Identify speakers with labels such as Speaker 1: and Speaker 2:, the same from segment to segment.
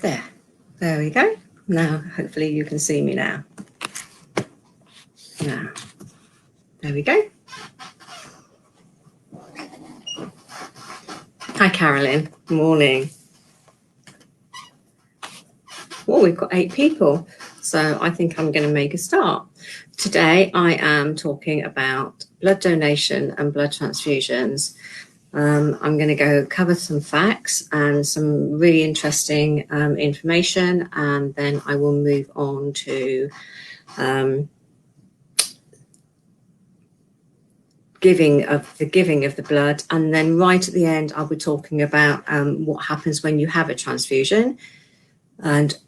Speaker 1: There we go. Now, hopefully you can see me now. Now, there we go. Hi, Carolyn. Morning. Well, we've got 8 people, so I think I'm going to make a start. Today, I am talking about blood donation and blood transfusions. I'm going to cover some facts and some really interesting information, and then I will move on to giving of the blood, and then right at the end I'll be talking about what happens when you have a transfusion, and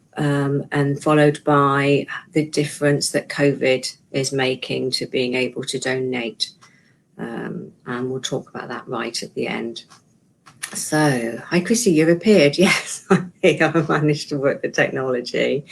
Speaker 1: followed by the difference that COVID is making to being able to donate. And we'll talk about that right at the end. So, hi Chrissy, you've appeared. Yes, I think I managed to work the technology.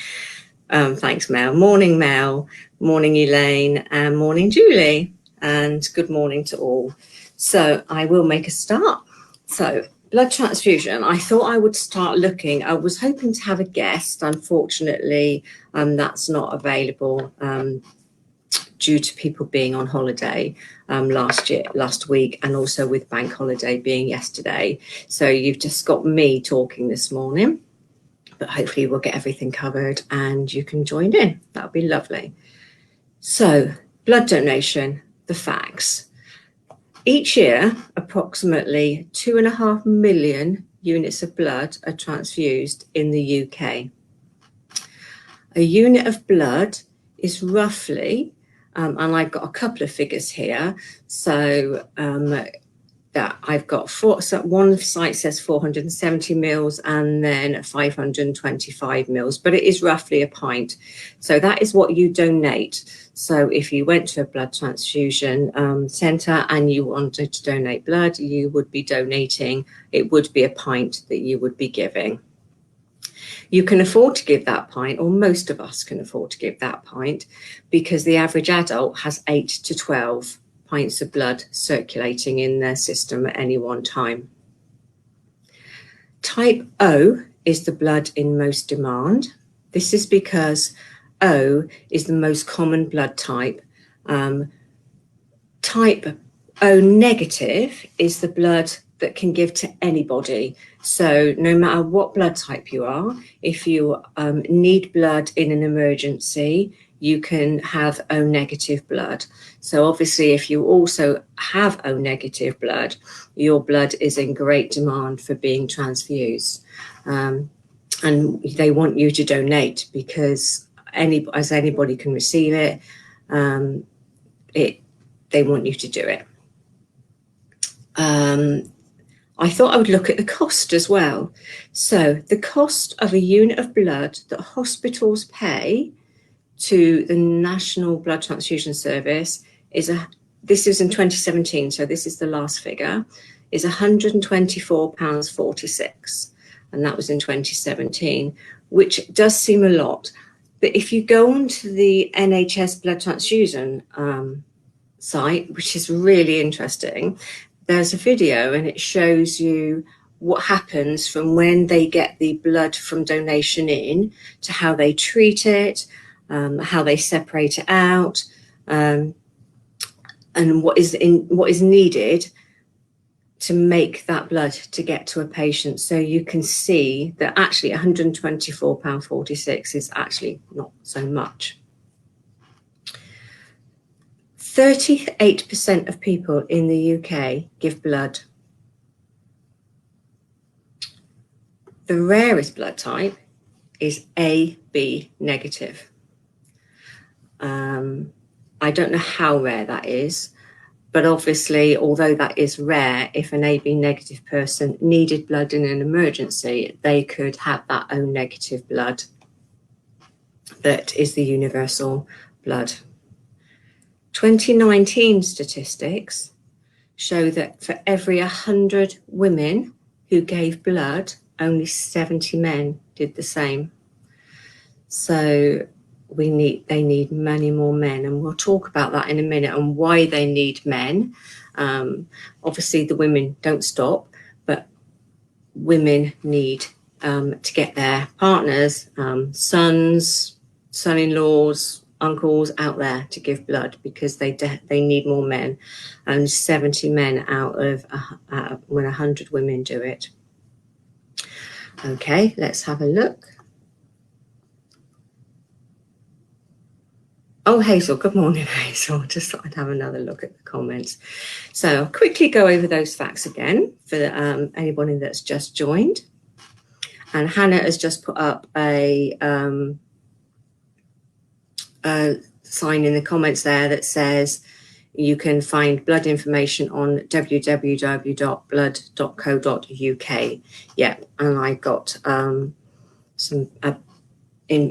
Speaker 1: Thanks, Mel. Morning, Mel. Morning, Elaine. And morning, Julie. And good morning to all. So I will make a start. So blood transfusion, I thought I would start looking. I was hoping to have a guest. Unfortunately, that's not available due to people being on holiday last week, and also with bank holiday being yesterday. So you've just got me talking this morning, but hopefully we'll get everything covered and you can join in. That would be lovely. So blood donation, the facts. Each year, approximately 2.5 million units of blood are transfused in the UK. A unit of blood is roughly, and I've got a couple of figures here. So that I've got so one site says 470 mils and then 525 mils, but it is roughly a pint. So that is what you donate. So if you went to a blood transfusion centre and you wanted to donate blood, you would be donating, it would be a pint that you would be giving. You can afford to give that pint, or most of us can afford to give that pint, because the average adult has 8 to 12 pints of blood circulating in their system at any one time. Type O is the blood in most demand. This is because O is the most common blood type. Type O negative is the blood that can give to anybody. So no matter what blood type you are, if you need blood in an emergency, you can have O negative blood. So obviously, if you also have O negative blood, your blood is in great demand for being transfused. And they want you to donate because as anybody can receive it, they want you to do it. I thought I would look at the cost as well. So the cost of a unit of blood that hospitals pay to the National Blood Transfusion Service this is in 2017, so this is the last figure, is £124.46, and that was in 2017, which does seem a lot. But if you go onto the NHS blood transfusion site, which is really interesting, there's a video and it shows you what happens from when they get the blood from donation in to how they treat it, how they separate it out, and what is needed to make that blood to get to a patient. So you can see that actually £124.46 is actually not so much. 38% of people in the UK give blood. The rarest blood type is AB negative. I don't know how rare that is, but obviously, although that is rare, if an AB negative person needed blood in an emergency, they could have that O negative blood that is the universal blood. 2019 statistics show that for every 100 women who gave blood, only 70 men did the same. So they need many more men, and we'll talk about that in a minute and why they need men. Obviously the women don't stop, but women need to get their partners, sons, son-in-laws, uncles out there to give blood, because they need more men. Only 70 men out of when 100 women do it. Okay, let's have a look. Oh, Hazel, good morning, Hazel. Just thought I'd have another look at the comments. So I'll quickly go over those facts again for anybody that's just joined. And Hannah has just put up a sign in the comments there that says you can find blood information on www.blood.co.uk. Yeah, and I got some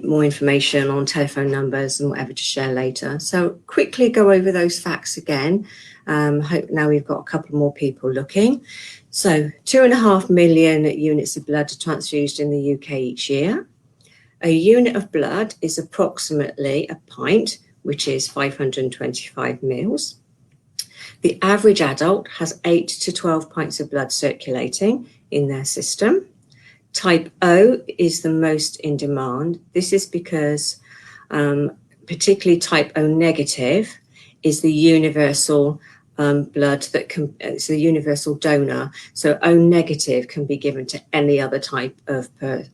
Speaker 1: more information on telephone numbers and whatever to share later. So quickly go over those facts again. Hope now we've got a couple more people looking. So 2.5 million units of blood are transfused in the UK each year. A unit of blood is approximately a pint, which is 525 mils. The average adult has 8 to 12 pints of blood circulating in their system. Type O is the most in demand. This is because particularly type O negative is the universal blood that it's the universal donor. So O negative can be given to any other type of blood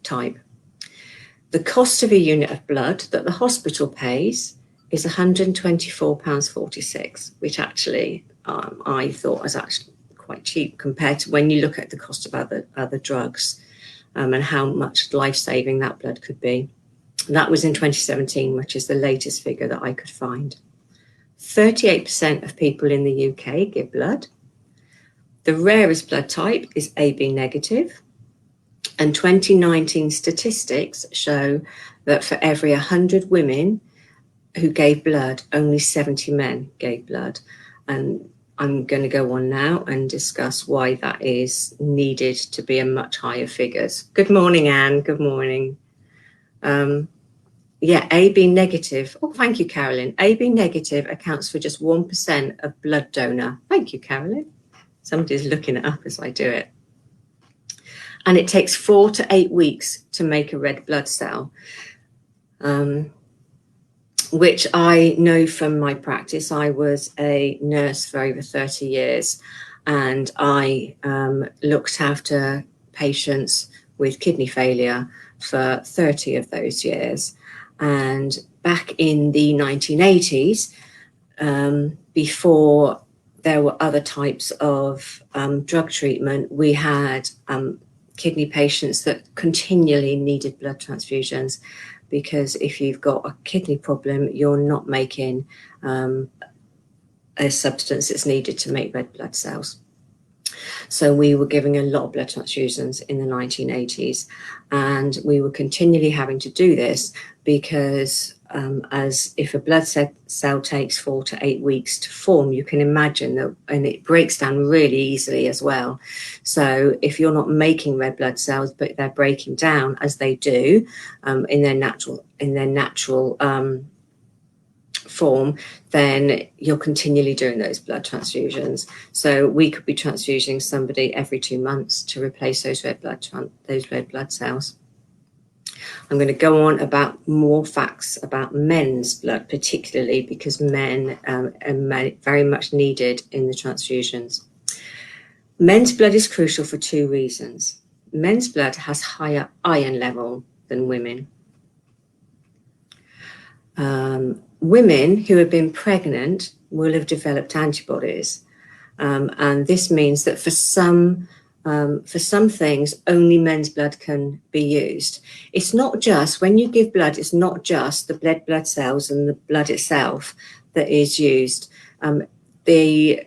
Speaker 1: type. The cost of a unit of blood that the hospital pays is £124.46, which actually I thought was actually quite cheap compared to when you look at the cost of other drugs and how much life-saving that blood could be. And that was in 2017, which is the latest figure that I could find. 38% of people in the UK give blood. The rarest blood type is AB negative. And 2019 statistics show that for every 100 women who gave blood, only 70 men gave blood. And I'm going to go on now and discuss why that is needed to be a much higher figures. Good morning, Anne. Good morning. Yeah, AB negative. Oh, thank you, Carolyn. AB negative accounts for just 1% of blood donor. Thank you, Carolyn. Somebody's looking it up as I do it. And it takes 4 to 8 weeks to make a red blood cell, which I know from my practice. I was a nurse for over 30 years, and I looked after patients with kidney failure for 30 of those years. And back in the 1980s, before there were other types of drug treatment, we had kidney patients that continually needed blood transfusions, because if you've got a kidney problem, you're not making a substance that's needed to make red blood cells. So we were giving a lot of blood transfusions in the 1980s, and we were continually having to do this because as if a blood cell takes 4 to 8 weeks to form, you can imagine that, and it breaks down really easily as well. So if you're not making red blood cells, but they're breaking down as they do in their natural form, then you're continually doing those blood transfusions. So we could be transfusing somebody every 2 months to replace those red blood cells. I'm going to go on about more facts about men's blood, particularly because men are very much needed in the transfusions. Men's blood is crucial for 2 reasons. Men's blood has higher iron level than women. Women who have been pregnant will have developed antibodies, and this means that for some things, only men's blood can be used. It's not just, when you give blood, it's not just the red blood cells and the blood itself that is used. The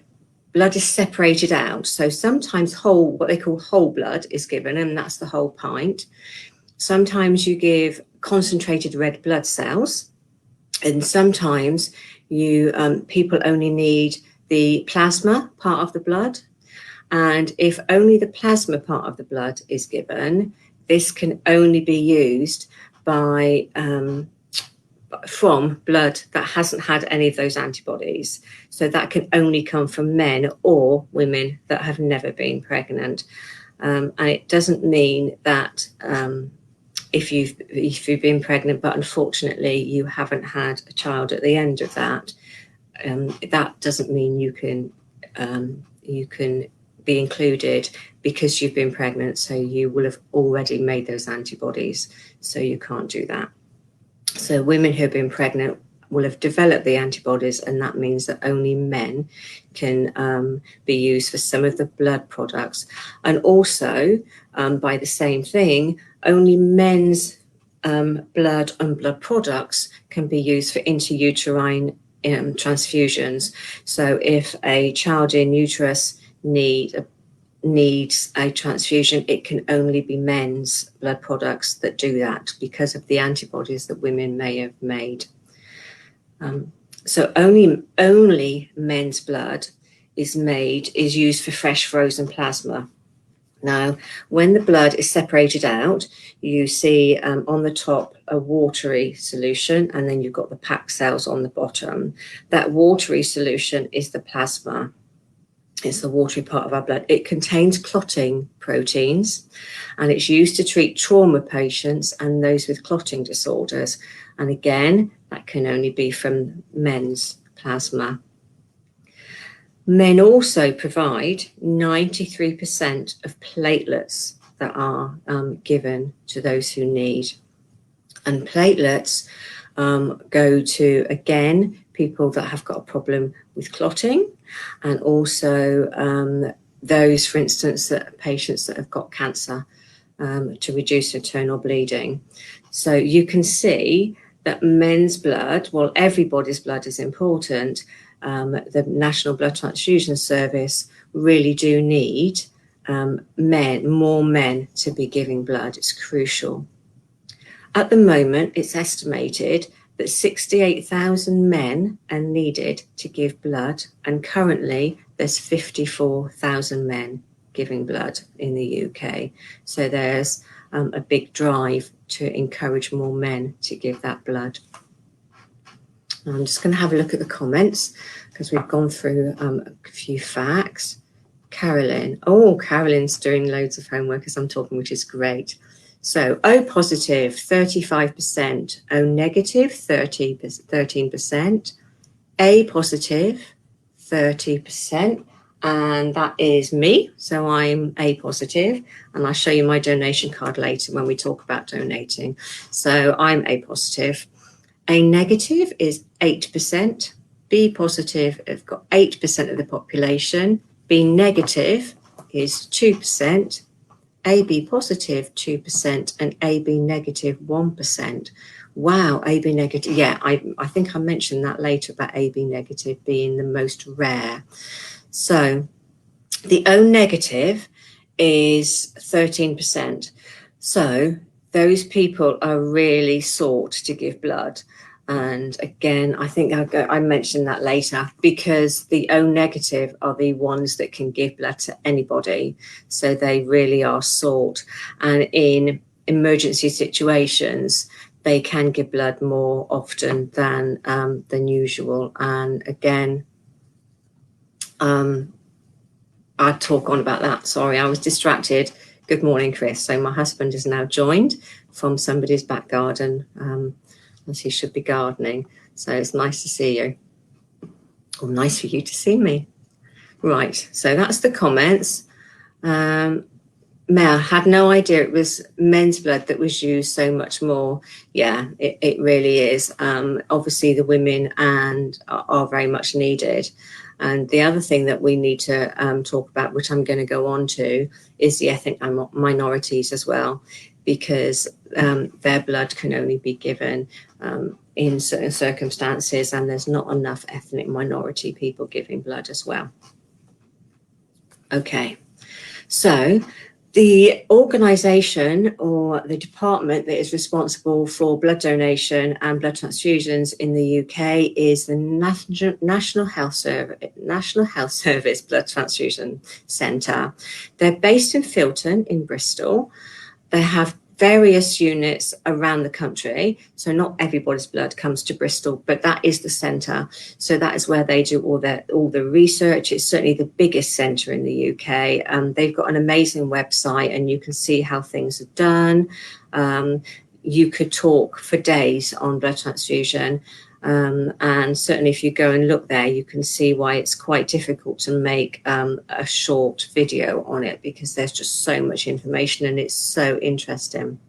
Speaker 1: blood is separated out. So sometimes what they call whole blood is given, and that's the whole pint. Sometimes you give concentrated red blood cells, and sometimes people only need the plasma part of the blood. And if only the plasma part of the blood is given, this can only be used from blood that hasn't had any of those antibodies. So that can only come from men or women that have never been pregnant. And it doesn't mean that if you've been pregnant, but unfortunately you haven't had a child at the end of that, that doesn't mean you can be included because you've been pregnant. So you will have already made those antibodies, so you can't do that. So women who have been pregnant will have developed the antibodies, and that means that only men can be used for some of the blood products. And also, by the same thing, only men's blood and blood products can be used for intrauterine transfusions. So if a child in uterus needs a transfusion, it can only be men's blood products that do that because of the antibodies that women may have made. So only men's blood is used for fresh frozen plasma. Now, when the blood is separated out, you see on the top a watery solution, and then you've got the packed cells on the bottom. That watery solution is the plasma. It's the watery part of our blood. It contains clotting proteins, and it's used to treat trauma patients and those with clotting disorders. And again, that can only be from men's plasma. Men also provide 93% of platelets that are given to those who need. And platelets go to, again, people that have got a problem with clotting, and also those, for instance, patients that have got cancer, to reduce internal bleeding. So you can see that men's blood, well, everybody's blood is important. The National Blood Transfusion Service really do need more men to be giving blood. It's crucial. At the moment, it's estimated that 68,000 men are needed to give blood, and currently there's 54,000 men giving blood in the UK. So there's a big drive to encourage more men to give that blood. I'm just going to have a look at the comments because we've gone through a few facts. Carolyn's doing loads of homework as I'm talking, which is great. So O positive, 35%, O negative, 13%, A positive, 30%, and that is me. So I'm A positive, and I'll show you my donation card later when we talk about donating. So I'm A positive. A negative is 8%. B positive have got 8% of the population. B negative is 2%. AB positive 2%, and AB negative 1%. Wow, AB negative. Yeah, I think I mentioned that later about AB negative being the most rare. So the O negative is 13%. So those people are really sought to give blood. And again, I think I mentioned that later, because the O negative are the ones that can give blood to anybody. So they really are sought. And in emergency situations, they can give blood more often than usual. And again, I'll talk on about that. Sorry, I was distracted. Good morning, Chris. So my husband has now joined from somebody's back garden. As he should be gardening. So it's nice to see you. Or nice for you to see me. Right, so that's the comments. Mel had no idea it was men's blood that was used so much more. Yeah, it really is. Obviously, the women are very much needed. And the other thing that we need to talk about, which I'm going to go on to, is the ethnic minorities as well, because their blood can only be given in certain circumstances, and there's not enough ethnic minority people giving blood as well. Okay, so the organisation or the department that is responsible for blood donation and blood transfusions in the UK is the National Health Service Blood Transfusion Centre. They're based in Filton in Bristol. They have various units around the country. So not everybody's blood comes to Bristol, but that is the centre. So that is where they do all the research. It's certainly the biggest centre in the UK. They've got an amazing website, and you can see how things are done. You could talk for days on blood transfusion. And certainly if you go and look there, you can see why it's quite difficult to make a short video on it, because there's just so much information and it's so interesting.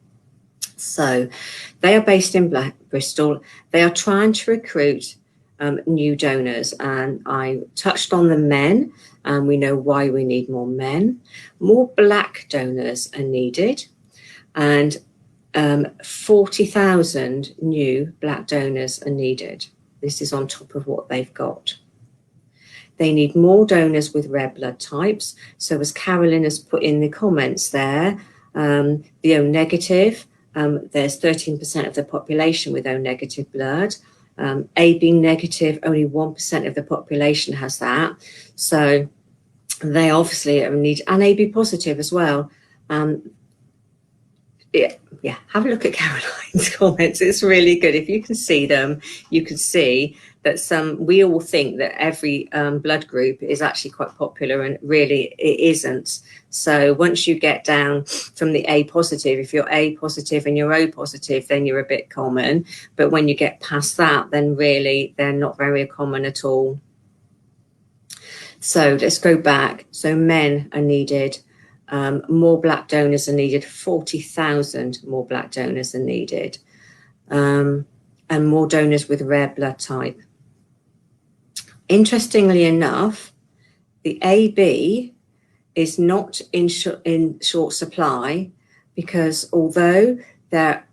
Speaker 1: So they are based in Bristol. They are trying to recruit new donors, and I touched on the men, and we know why we need more men. More black donors are needed, and 40,000 new black donors are needed. This is on top of what they've got. They need more donors with rare blood types. So as Carolyn has put in the comments there, the O negative, there's 13% of the population with O negative blood. AB negative, only 1% of the population has that. So they obviously need, and AB positive as well. Yeah, have a look at Caroline's comments. It's really good. If you can see them, you can see that we all think that every blood group is actually quite popular, and really it isn't. So once you get down from the A positive, if you're A positive and you're O positive, then you're a bit common. But when you get past that, then really they're not very common at all. So let's go back. So men are needed. More black donors are needed. 40,000 more black donors are needed, and more donors with rare blood type. Interestingly enough, the AB is not in short supply, because although there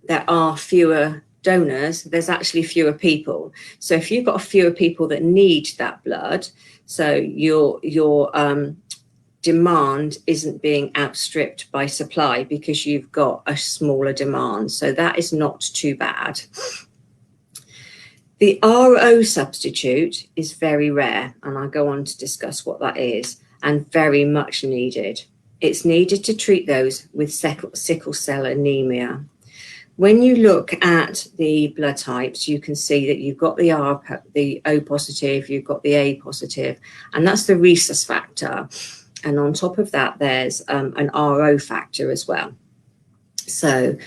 Speaker 1: are fewer donors, there's actually fewer people. So if you've got fewer people that need that blood, so your demand isn't being outstripped by supply because you've got a smaller demand. So that is not too bad. The RO substitute is very rare, and I'll go on to discuss what that is, and very much needed. It's needed to treat those with sickle cell anemia. When you look at the blood types, you can see that you've got the O positive, you've got the A positive, and that's the rhesus factor. And on top of that, there's an RO factor as well. So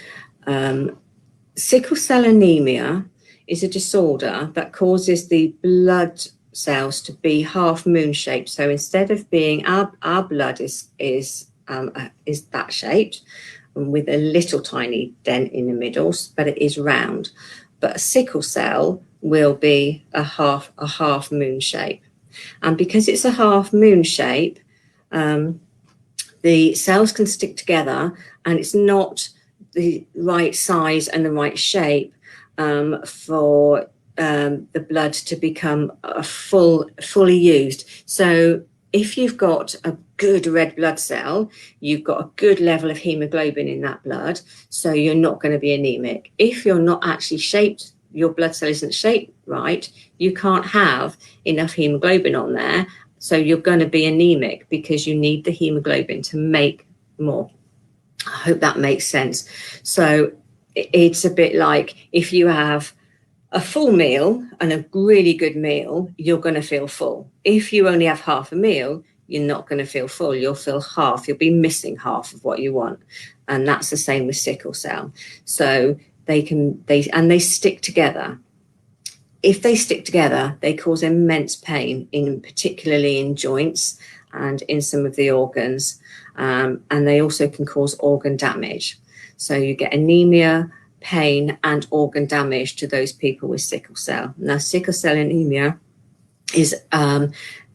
Speaker 1: sickle cell anemia is a disorder that causes the blood cells to be half moon shaped. So instead of being, our blood is that shaped with a little tiny dent in the middle, but it is round. But a sickle cell will be a half moon shape. And because it's a half moon shape, the cells can stick together, and it's not the right size and the right shape for the blood to become fully used. So if you've got a good red blood cell, you've got a good level of hemoglobin in that blood, so you're not going to be anemic. If you're not actually shaped, your blood cell isn't shaped right, you can't have enough hemoglobin on there, so you're going to be anemic because you need the hemoglobin to make more. I hope that makes sense. So it's a bit like if you have a full meal and a really good meal, you're going to feel full. If you only have half a meal, you're not going to feel full. You'll feel half. You'll be missing half of what you want. And that's the same with sickle cell. So they stick together. If they stick together, they cause immense pain, particularly in joints and in some of the organs. And they also can cause organ damage. So you get anemia, pain, and organ damage to those people with sickle cell. Now, sickle cell anemia is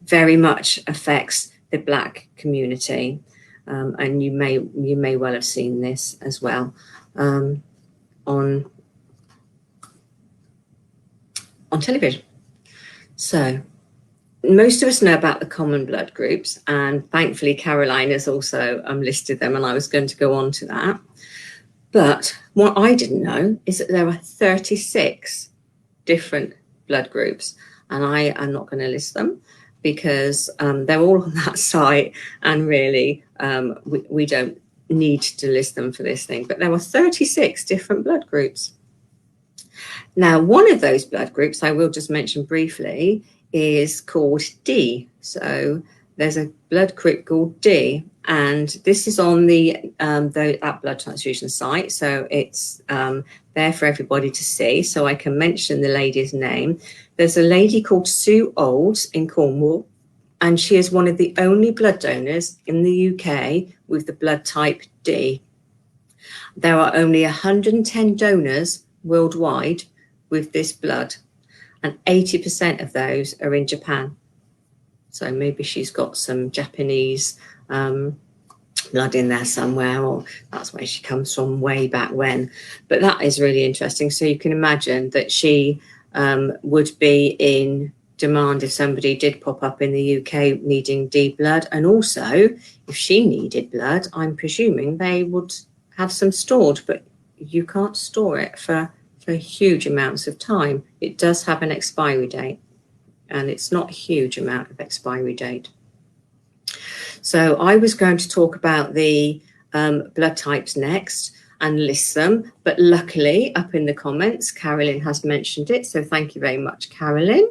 Speaker 1: very much affects the black community, and you may well have seen this as well on television. So most of us know about the common blood groups, and thankfully Caroline has also listed them, and I was going to go on to that. But what I didn't know is that there are 36 different blood groups, and I am not going to list them because they're all on that site, and really we don't need to list them for this thing, but there were 36 different blood groups. Now, one of those blood groups, I will just mention briefly, is called D. So there's a blood group called D, and this is on that blood transfusion site. So it's there for everybody to see. So I can mention the lady's name. There's a lady called Sue Olds in Cornwall, and she is one of the only blood donors in the UK with the blood type D. There are only 110 donors worldwide with this blood, and 80% of those are in Japan. So maybe she's got some Japanese blood in there somewhere, or that's where she comes from way back when. But that is really interesting. So you can imagine that she would be in demand if somebody did pop up in the UK needing D blood. And also, if she needed blood, I'm presuming they would have some stored, but you can't store it for huge amounts of time. It does have an expiry date, and it's not a huge amount of expiry date. So I was going to talk about the blood types next and list them, but luckily up in the comments, Carolyn has mentioned it. So thank you very much, Carolyn.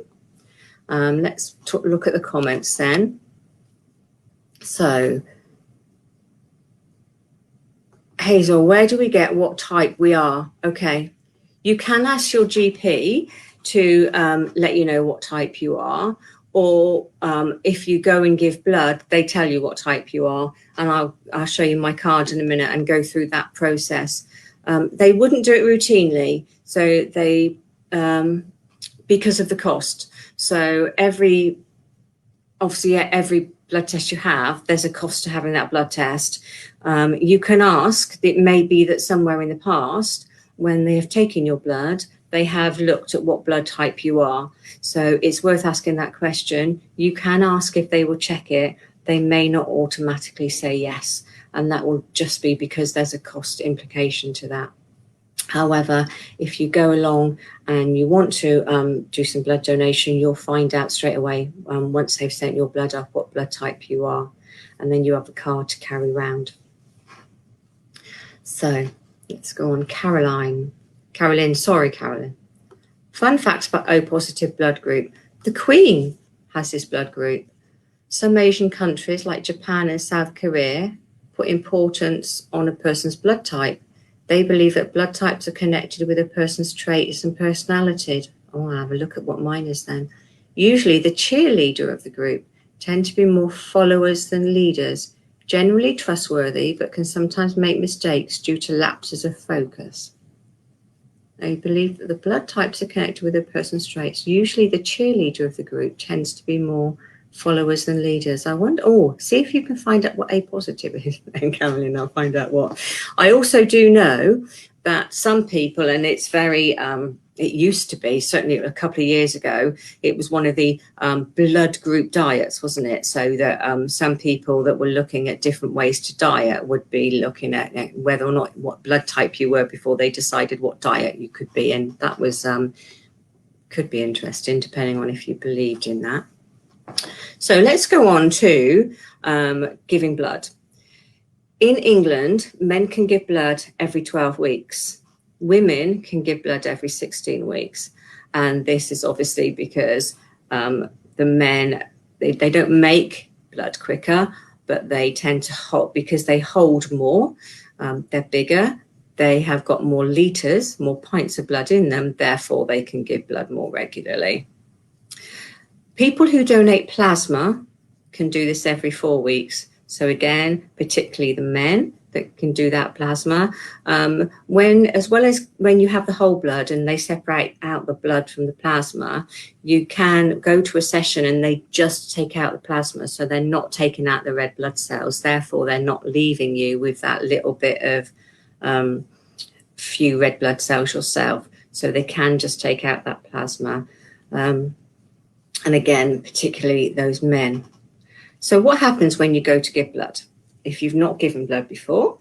Speaker 1: Let's look at the comments then. So Hazel, where do we get what type we are? Okay, you can ask your GP to let you know what type you are, or if you go and give blood, they tell you what type you are, and I'll show you my card in a minute and go through that process. They wouldn't do it routinely, so they because of the cost. So every blood test you have, there's a cost to having that blood test. You can ask. It may be that somewhere in the past, when they have taken your blood, they have looked at what blood type you are. So it's worth asking that question. You can ask if they will check it. They may not automatically say yes, and that will just be because there's a cost implication to that. However, if you go along and you want to do some blood donation, you'll find out straight away once they've sent your blood up what blood type you are, and then you have a card to carry around. So let's go on. Carolyn. Fun fact about O positive blood group. The Queen has this blood group. Some Asian countries like Japan and South Korea put importance on a person's blood type. They believe that blood types are connected with a person's traits and personality. Oh, I'll have a look at what mine is then. Usually the cheerleader of the group tend to be more followers than leaders, generally trustworthy, but can sometimes make mistakes due to lapses of focus. They believe that the blood types are connected with a person's traits. Usually the cheerleader of the group tends to be more followers than leaders. I wonder, see if you can find out what A positive is. And Carolyn, I'll find out what. I also do know that some people, and it's very, it used to be, certainly a couple of years ago, it was one of the blood group diets, wasn't it? So that some people that were looking at different ways to diet would be looking at whether or not what blood type you were before they decided what diet you could be. And that was, could be interesting depending on if you believed in that. So let's go on to giving blood. In England, men can give blood every 12 weeks. Women can give blood every 16 weeks. And this is obviously because the men, they don't make blood quicker, but they tend to hold, because they hold more, they're bigger, they have got more litres, more pints of blood in them, therefore they can give blood more regularly. People who donate plasma can do this every 4 weeks. So again, particularly the men that can do that plasma, as well as when you have the whole blood and they separate out the blood from the plasma, you can go to a session and they just take out the plasma. So they're not taking out the red blood cells. Therefore, they're not leaving you with that little bit of few red blood cells yourself. So they can just take out that plasma. And again, particularly those men. So what happens when you go to give blood? If you've not given blood before,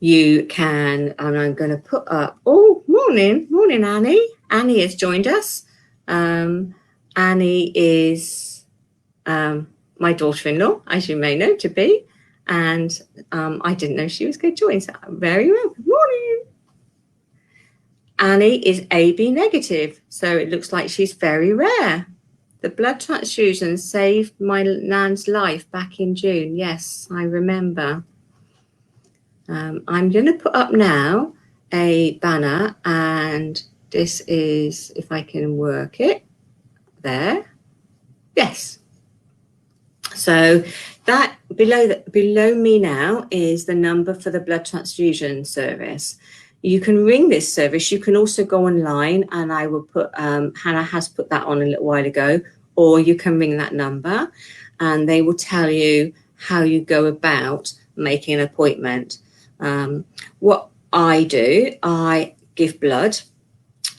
Speaker 1: you can, and I'm going to put up, morning Annie. Annie has joined us. Annie is my daughter-in-law, as you may know to be. and I didn't know she was going to join. So very well. Good morning. Annie is AB negative, so it looks like she's very rare. The blood transfusion saved my nan's life back in June. Yes, I remember. I'm going to put up now a banner, and this is, if I can work it, there. Yes. So that below me now is the number for the blood transfusion service. You can ring this service. You can also go online, and I will put, Hannah has put that on a little while ago, or you can ring that number and they will tell you how you go about making an appointment. What I do, I give blood,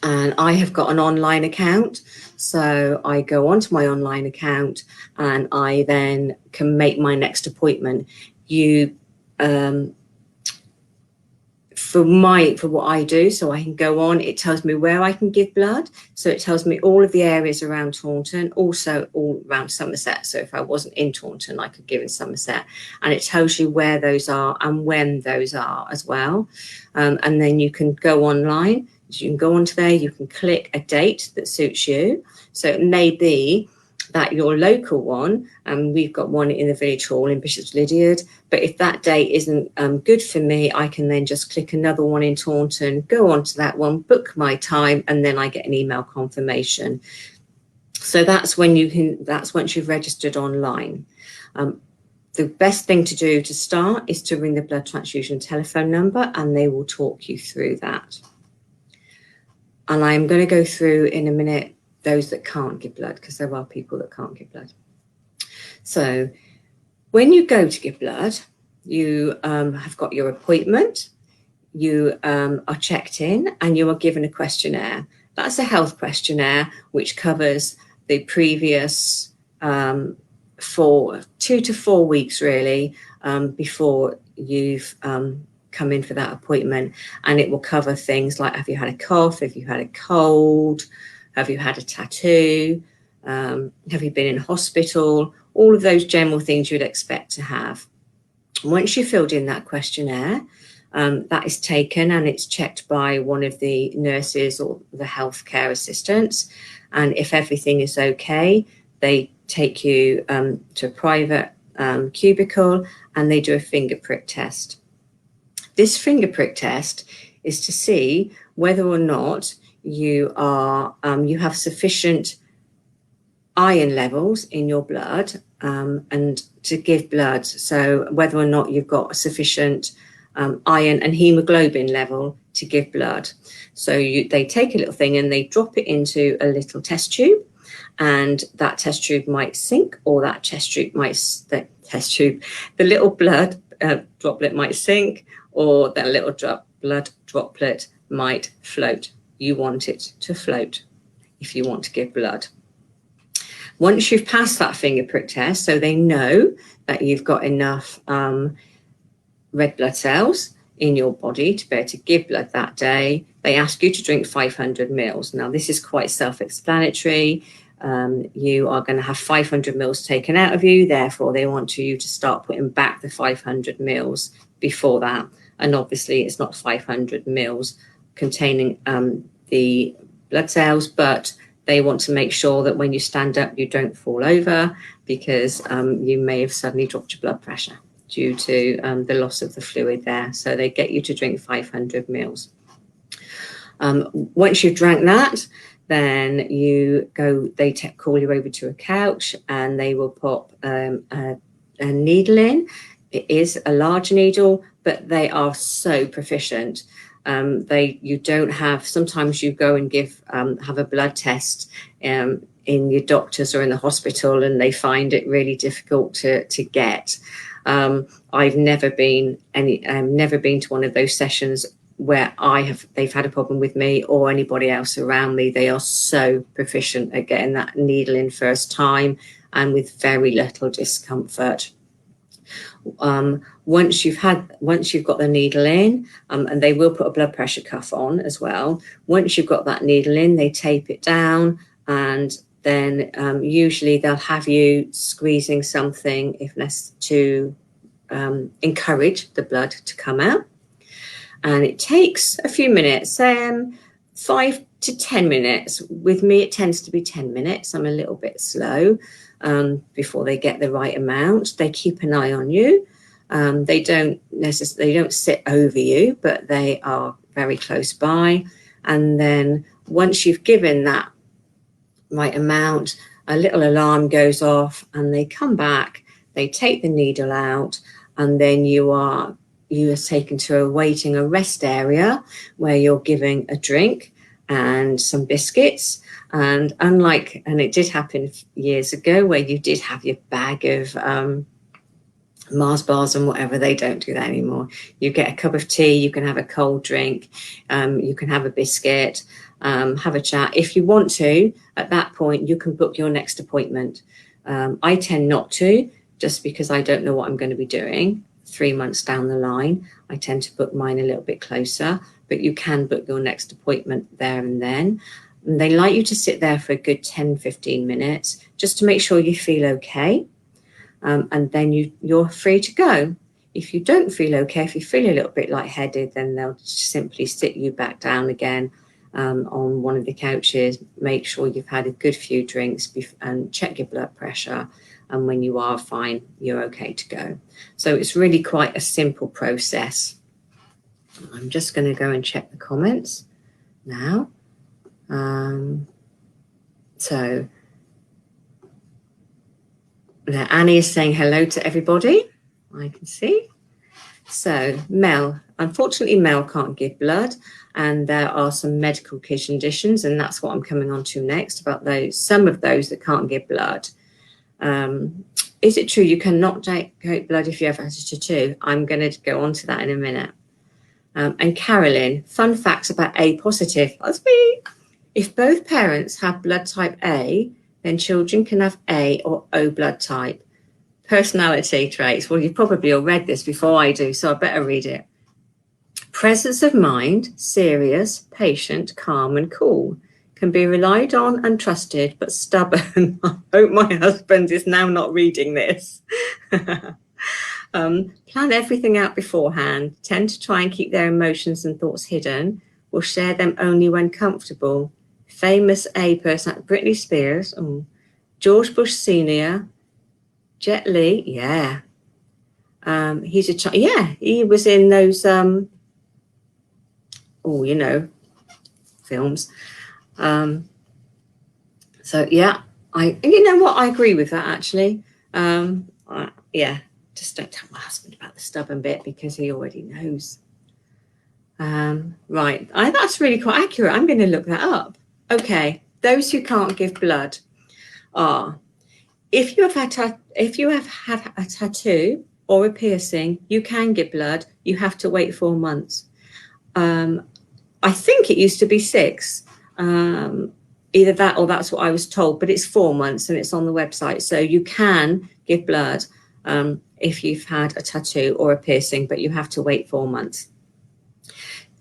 Speaker 1: and I have got an online account. So I go onto my online account and I then can make my next appointment. For what I do, so I can go on, it tells me where I can give blood. So it tells me all of the areas around Taunton, also all around Somerset. So if I wasn't in Taunton, I could give in Somerset. And it tells you where those are and when those are as well. And then you can go online. You can go onto there, you can click a date that suits you. So it may be that your local one, and we've got one in the village hall in Bishop's Lydeard, but if that date isn't good for me, I can then just click another one in Taunton, go onto that one, book my time, and then I get an email confirmation. So that's when that's once you've registered online. The best thing to do to start is to ring the blood transfusion telephone number, and they will talk you through that. And I'm going to go through in a minute those that can't give blood, because there are people that can't give blood. So when you go to give blood, you have got your appointment, you are checked in, and you are given a questionnaire. That's a health questionnaire which covers the previous 2 to 4 weeks really before you've come in for that appointment, and it will cover things like, have you had a cough, have you had a cold, have you had a tattoo, have you been in hospital, all of those general things you'd expect to have. Once you've filled in that questionnaire, that is taken and it's checked by one of the nurses or the healthcare assistants, and if everything is okay, they take you to a private cubicle and they do a finger prick test. This finger prick test is to see whether or not you have sufficient iron levels in your blood and to give blood. So whether or not you've got sufficient iron and hemoglobin level to give blood. So they take a little thing and they drop it into a little test tube, and that test tube might sink, or that the little blood droplet might sink, or that little blood droplet might float. You want it to float if you want to give blood. Once you've passed that finger prick test, so they know that you've got enough red blood cells in your body to be able to give blood that day, they ask you to drink 500 mils. Now, this is quite self-explanatory. You are going to have 500 mils taken out of you, therefore they want you to start putting back the 500 mils before that. And obviously it's not 500 mils containing the blood cells, but they want to make sure that when you stand up, you don't fall over, because you may have suddenly dropped your blood pressure due to the loss of the fluid there. So they get you to drink 500 mils. Once you've drank that, then they call you over to a couch and they will pop a needle in. It is a large needle, but they are so proficient. You don't have, sometimes you go and have a blood test in your doctors or in the hospital, and they find it really difficult to get. I've never been to one of those sessions where they've had a problem with me or anybody else around me. They are so proficient at getting that needle in first time and with very little discomfort. Once you've got the needle in, and they will put a blood pressure cuff on as well. Once you've got that needle in, they tape it down, and then usually they'll have you squeezing something, if less, to encourage the blood to come out. And it takes a few minutes, 5 to 10 minutes. With me, it tends to be 10 minutes. I'm a little bit slow before they get the right amount. They keep an eye on you. They don't sit over you, but they are very close by. And then once you've given that right amount, a little alarm goes off and they come back, they take the needle out, and then you are taken to a rest area where you're giving a drink and some biscuits. And it did happen years ago where you did have your bag of Mars bars and whatever. They don't do that anymore. You get a cup of tea, you can have a cold drink, you can have a biscuit, have a chat. If you want to, at that point, you can book your next appointment. I tend not to, just because I don't know what I'm going to be doing 3 months down the line. I tend to book mine a little bit closer, but you can book your next appointment there and then. And they like you to sit there for a good 10, 15 minutes, just to make sure you feel okay. And then you're free to go. If you don't feel okay, if you feel a little bit lightheaded, then they'll simply sit you back down again on one of the couches. Make sure you've had a good few drinks and check your blood pressure. And when you are fine, you're okay to go. So it's really quite a simple process. I'm just going to go and check the comments now. So now Annie is saying hello to everybody. I can see. So Mel, unfortunately, Mel can't give blood, and there are some medical conditions, and that's what I'm coming on to next, about some of those that can't give blood. Is it true you cannot take blood if you have a tattoo? I'm going to go on to that in a minute. And Carolyn, fun facts about A positive. That's me. If both parents have blood type A, then children can have A or O blood type. Personality traits. Well, you've probably all read this before I do, so I better read it. Presence of mind, serious, patient, calm and cool. Can be relied on and trusted, but stubborn. I hope my husband is now not reading this. Plan everything out beforehand. Tend to try and keep their emotions and thoughts hidden. Will share them only when comfortable. Famous A person, Britney Spears, George Bush Sr., Jet Li, yeah. He's he was in those, films. So yeah, you know what, I agree with that actually. Just don't tell my husband about the stubborn bit because he already knows. Right, that's really quite accurate. I'm going to look that up. Okay, those who can't give blood are, if you have had a tattoo or a piercing, you can give blood. You have to wait 4 months. I think it used to be 6. Either that or that's what I was told, but it's 4 months and it's on the website. So you can give blood if you've had a tattoo or a piercing, but you have to wait 4 months.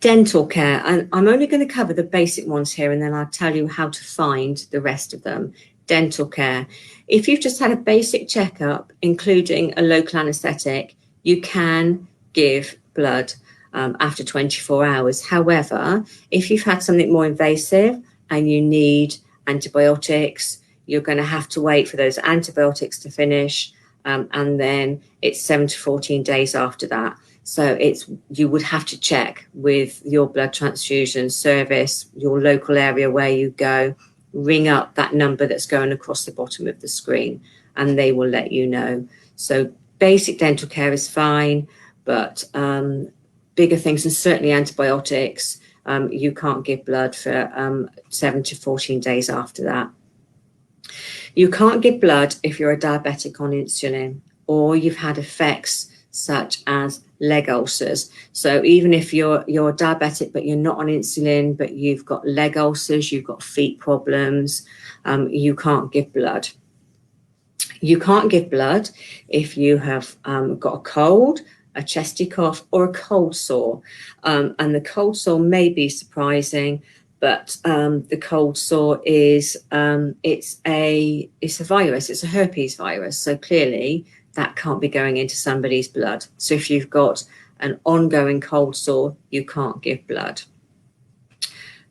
Speaker 1: Dental care, and I'm only going to cover the basic ones here, and then I'll tell you how to find the rest of them. Dental care. If you've just had a basic checkup, including a local anaesthetic, you can give blood after 24 hours. However, if you've had something more invasive and you need antibiotics, you're going to have to wait for those antibiotics to finish, and then it's 7 to 14 days after that. So you would have to check with your blood transfusion service, your local area where you go, ring up that number that's going across the bottom of the screen, and they will let you know. So basic dental care is fine, but bigger things, and certainly antibiotics, you can't give blood for 7 to 14 days after that. You can't give blood if you're a diabetic on insulin, or you've had effects such as leg ulcers. So even if you're diabetic but you're not on insulin, but you've got leg ulcers, you've got feet problems, you can't give blood. You can't give blood if you have got a cold, a chesty cough, or a cold sore. And the cold sore may be surprising, but the cold sore is it's a virus. It's a herpes virus. So clearly that can't be going into somebody's blood. So if you've got an ongoing cold sore, you can't give blood.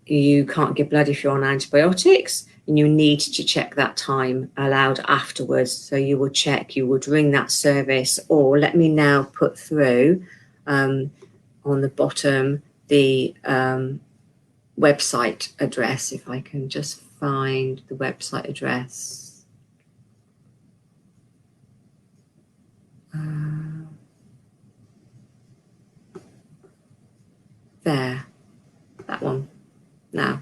Speaker 1: You can't give blood if you're on antibiotics, and you need to check that time allowed afterwards. So you would check, you would ring that service, or let me now put through on the bottom the website address, if I can just find the website address. There, that one. Now,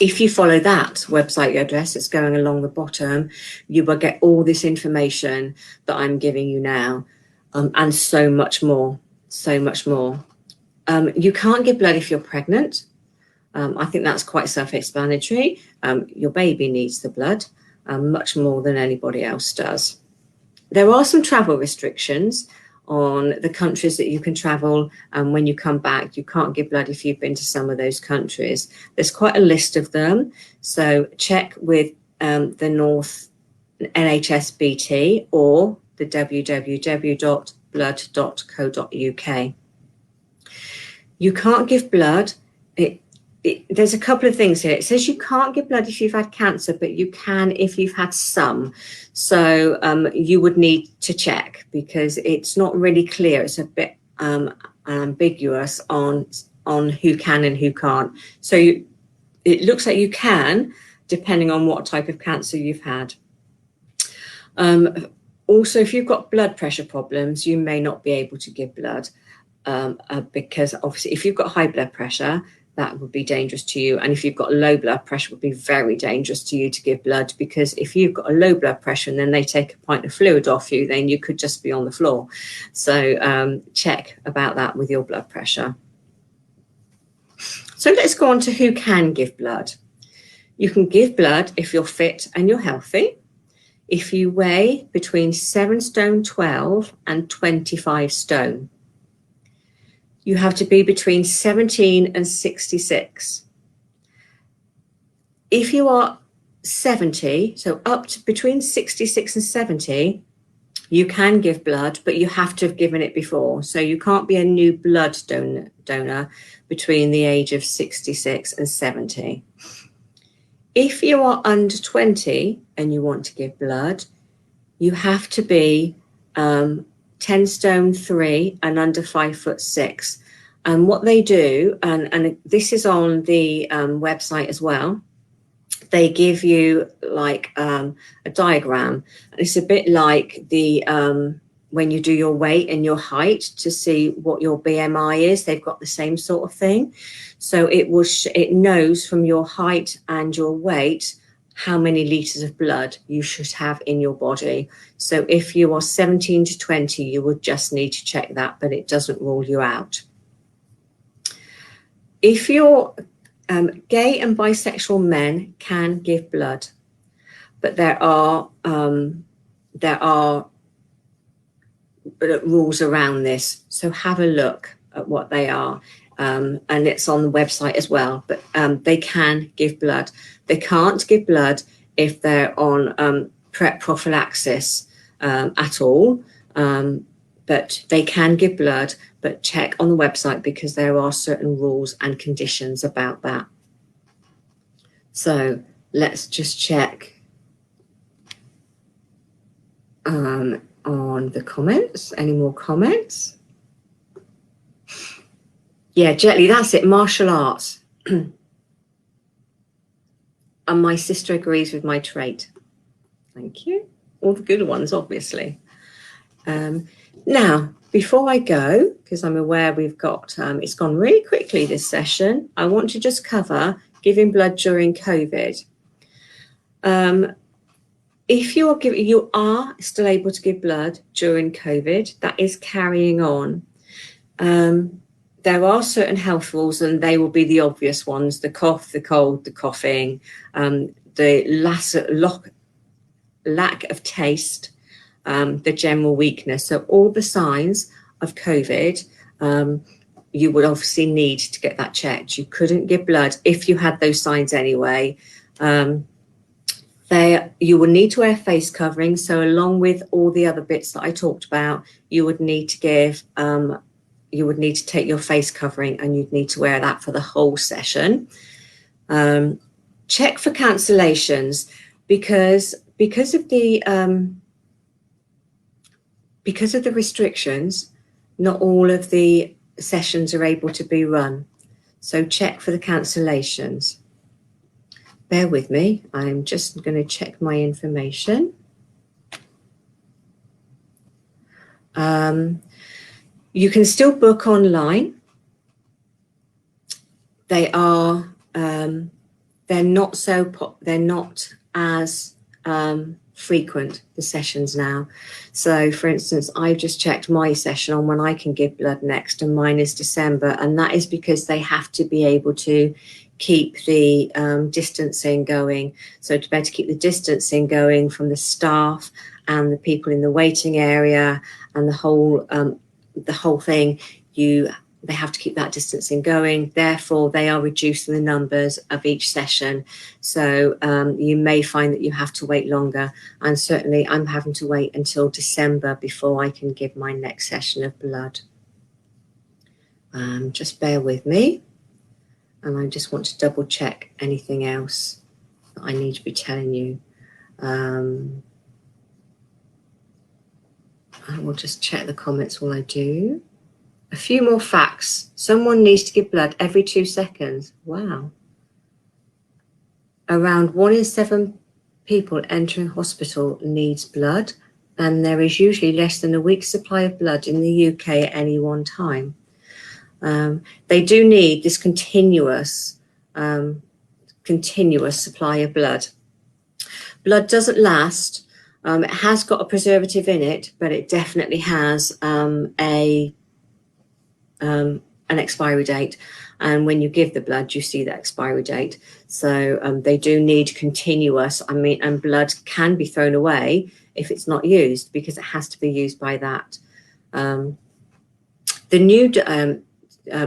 Speaker 1: if you follow that website address that's going along the bottom, you will get all this information that I'm giving you now, and so much more, so much more. You can't give blood if you're pregnant. I think that's quite self-explanatory. Your baby needs the blood much more than anybody else does. There are some travel restrictions on the countries that you can travel, and when you come back, you can't give blood if you've been to some of those countries. There's quite a list of them, so check with the North NHSBT or the www.blood.co.uk. You can't give blood. There's a couple of things here. It says you can't give blood if you've had cancer, but you can if you've had some. So you would need to check, because it's not really clear. It's a bit ambiguous on who can and who can't. So it looks like you can, depending on what type of cancer you've had. Also, if you've got blood pressure problems, you may not be able to give blood, because obviously if you've got high blood pressure, that would be dangerous to you. And if you've got low blood pressure, it would be very dangerous to you to give blood, because if you've got a low blood pressure and then they take a pint of fluid off you, then you could just be on the floor. So check about that with your blood pressure. So let's go on to who can give blood. You can give blood if you're fit and you're healthy, if you weigh between 7 stone 12 and 25 stone. You have to be between 17 and 66. If you are 70, so up to between 66 and 70, you can give blood, but you have to have given it before. So you can't be a new blood donor between the age of 66 and 70. If you are under 20 and you want to give blood, you have to be 10 stone 3 and under 5'6". And what they do, and this is on the website as well, they give you like a diagram. It's a bit like the when you do your weight and your height to see what your BMI is. They've got the same sort of thing. So it knows from your height and your weight how many litres of blood you should have in your body. So if you are 17 to 20, you would just need to check that, but it doesn't rule you out. If you're gay and bisexual men can give blood, but there are rules around this. So have a look at what they are. And it's on the website as well, but they can give blood. They can't give blood if they're on PrEP prophylaxis at all, but they can give blood, but check on the website because there are certain rules and conditions about that. So let's just check on the comments. Any more comments? Yeah, Jetly, that's it, martial arts. And my sister agrees with my trait. Thank you. All the good ones, obviously. Now, before I go, because I'm aware we've got, it's gone really quickly this session, I want to just cover giving blood during COVID. If you are still able to give blood during COVID, that is carrying on. There are certain health rules, and they will be the obvious ones: the cough, the cold, the coughing, the lack of taste, the general weakness. So all the signs of COVID, you would obviously need to get that checked. You couldn't give blood if you had those signs anyway. You will need to wear face covering. So along with all the other bits that I talked about, you would need to take your face covering, and you'd need to wear that for the whole session. Check for cancellations, because of the restrictions, not all of the sessions are able to be run. So check for the cancellations. Bear with me. I'm just going to check my information. You can still book online. They are they're not as frequent, the sessions now. So for instance, I've just checked my session on when I can give blood next, and mine is December, and that is because they have to be able to keep the distancing going. So to be able to keep the distancing going from the staff and the people in the waiting area and the whole thing, they have to keep that distancing going. Therefore, they are reducing the numbers of each session. So you may find that you have to wait longer. And certainly I'm having to wait until December before I can give my next session of blood. Just bear with me. And I just want to double check anything else that I need to be telling you. I will just check the comments while I do. A few more facts. Someone needs to give blood every 2 seconds. Wow. Around 1 in 7 people entering hospital needs blood, and there is usually less than a week's supply of blood in the UK at any one time. They do need this continuous supply of blood. Blood doesn't last. It has got a preservative in it, but it definitely has an expiry date, and when you give the blood you see that expiry date. So they do need continuous, and blood can be thrown away if it's not used, because it has to be used by that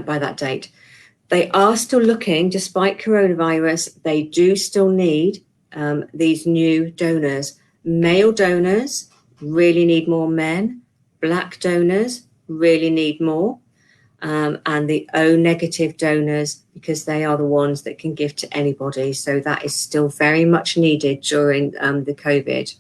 Speaker 1: by that date. They are still looking, despite coronavirus, they do still need these new donors. Male donors really need more men. Black donors really need more. And the O negative donors, because they are the ones that can give to anybody. So that is still very much needed during the COVID.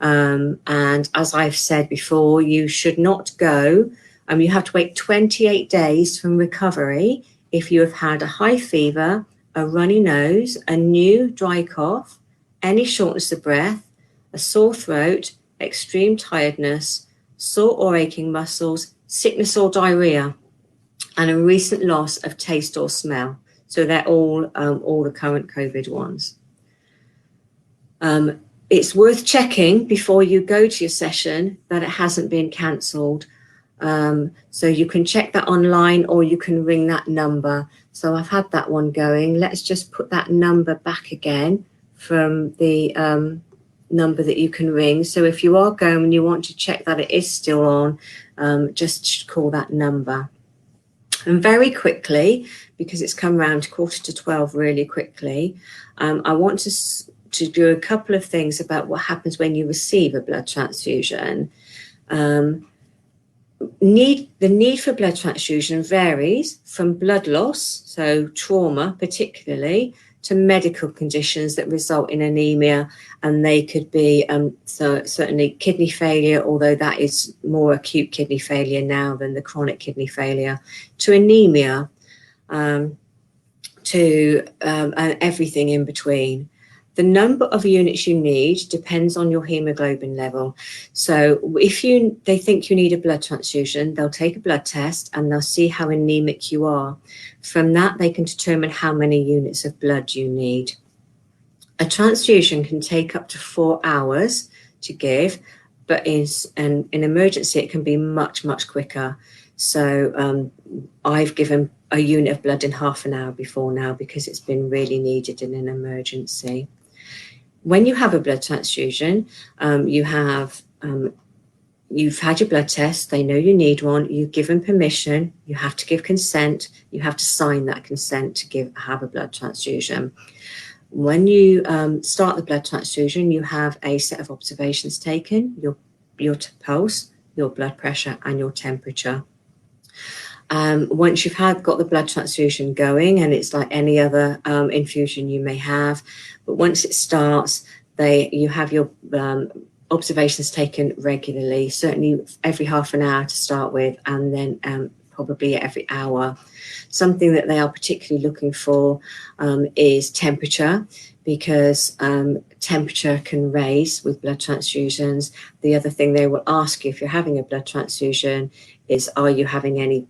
Speaker 1: And as I've said before, you should not go. You have to wait 28 days from recovery if you have had a high fever, a runny nose, a new dry cough, any shortness of breath, a sore throat, extreme tiredness, sore or aching muscles, sickness or diarrhea, and a recent loss of taste or smell. So they're all the current COVID ones. It's worth checking before you go to your session that it hasn't been cancelled. So you can check that online, or you can ring that number. So I've had that one going. Let's just put that number back again from the number that you can ring. So if you are going and you want to check that it is still on, just call that number. And very quickly, because it's come around 11:45 really quickly, I want to do a couple of things about what happens when you receive a blood transfusion. The need for blood transfusion varies from blood loss, so trauma particularly, to medical conditions that result in anemia, and they could be so certainly kidney failure, although that is more acute kidney failure now than the chronic kidney failure, to anemia, to and everything in between. The number of units you need depends on your hemoglobin level. So if they think you need a blood transfusion, they'll take a blood test and they'll see how anemic you are. From that, they can determine how many units of blood you need. A transfusion can take up to 4 hours to give, but in emergency, it can be much, much quicker. So I've given a unit of blood in half an hour before now, because it's been really needed in an emergency. When you have a blood transfusion, you've had your blood test, they know you need one, you've given permission, you have to give consent, you have to sign that consent to have a blood transfusion. When you start the blood transfusion, you have a set of observations taken, your pulse, your blood pressure and your temperature. Once you've got the blood transfusion going, and it's like any other infusion you may have, but once it starts, you have your observations taken regularly, certainly every half an hour to start with, and then probably every hour. Something that they are particularly looking for is temperature, because temperature can raise with blood transfusions. The other thing they will ask you if you're having a blood transfusion is, are you having any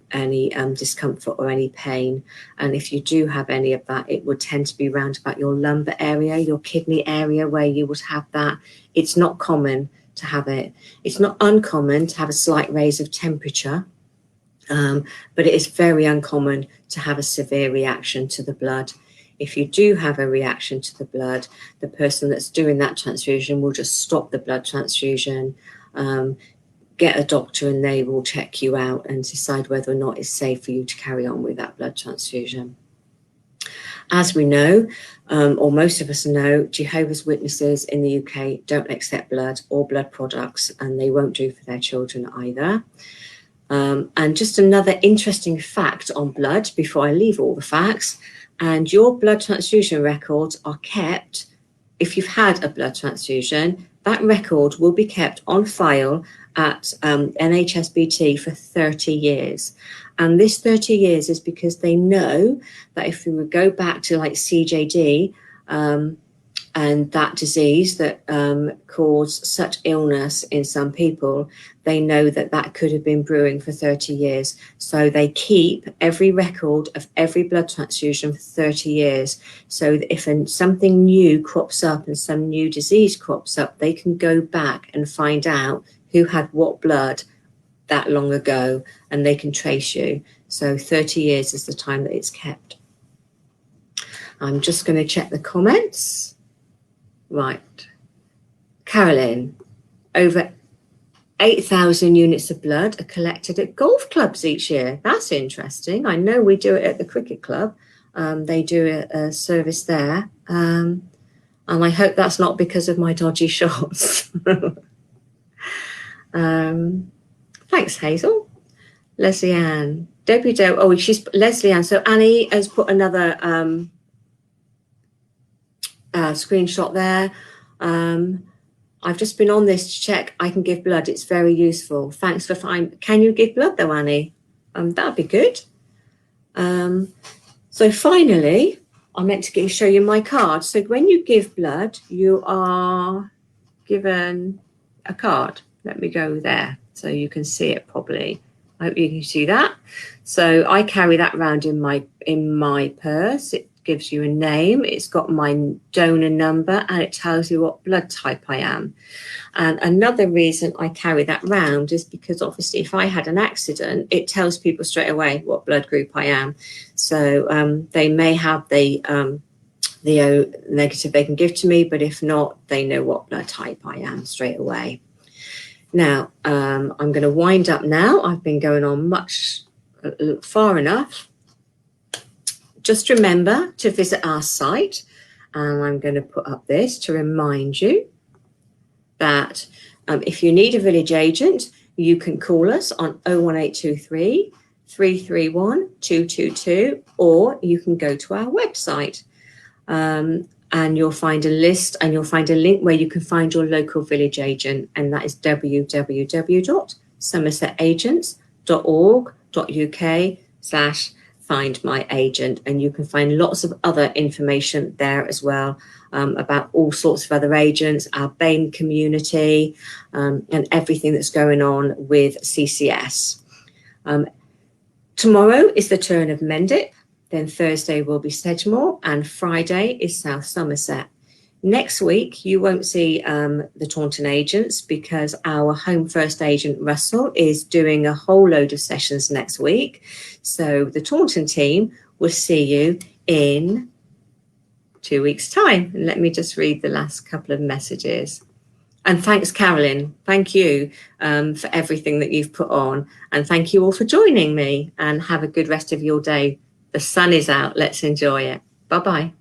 Speaker 1: discomfort or any pain? And if you do have any of that, it would tend to be around about your lumbar area, your kidney area, where you would have that. It's not common to have it. It's not uncommon to have a slight raise of temperature, but it is very uncommon to have a severe reaction to the blood. If you do have a reaction to the blood, the person that's doing that transfusion will just stop the blood transfusion, get a doctor, and they will check you out and decide whether or not it's safe for you to carry on with that blood transfusion. As we know, or most of us know, Jehovah's Witnesses in the UK don't accept blood or blood products, and they won't do for their children either. And just another interesting fact on blood before I leave all the facts, and your blood transfusion records are kept. If you've had a blood transfusion, that record will be kept on file at NHSBT for 30 years. And this 30 years is because they know that if we would go back to like CJD and that disease that caused such illness in some people, they know that that could have been brewing for 30 years. So they keep every record of every blood transfusion for 30 years. So that if something new crops up and some new disease crops up, they can go back and find out who had what blood that long ago, and they can trace you. So 30 years is the time that it's kept. I'm just going to check the comments. Right. Carolyn, over 8,000 units of blood are collected at golf clubs each year. That's interesting. I know we do it at the cricket club. They do a service there. And I hope that's not because of my dodgy shots. Thanks, Hazel. Leslie Ann. Debbie Doe. Oh, she's Leslie Ann. So Annie has put another screenshot there. I've just been on this to check I can give blood. It's very useful. Thanks for finding. Can you give blood though, Annie? That'd be good. So finally, I meant to show you my card. So when you give blood, you are given a card. Let me go there so you can see it properly. I hope you can see that. So I carry that around in my purse. It gives you a name, it's got my donor number, and it tells you what blood type I am. And another reason I carry that round is because obviously if I had an accident, it tells people straight away what blood group I am. So they may have the O negative they can give to me, but if not, they know what blood type I am straight away. Now, I'm going to wind up now. I've been going on far enough. Just remember to visit our site, and I'm going to put up this to remind you that if you need a village agent, you can call us on 01823 331 222, or you can go to our website and you'll find a list and you'll find a link where you can find your local village agent, and that is www.somersetagents.org.uk/find my agent, and you can find lots of other information there as well about all sorts of other agents, our BAME community, and everything that's going on with CCS. Tomorrow is the turn of Mendip, then Thursday will be Sedgemoor, and Friday is South Somerset. Next week, you won't see the Taunton agents because our Home First agent, Russell, is doing a whole load of sessions next week. So the Taunton team will see you in 2 weeks' time. And let me just read the last couple of messages. And thanks, Carolyn. Thank you for everything that you've put on. And thank you all for joining me, and have a good rest of your day. The sun is out. Let's enjoy it. Bye-bye.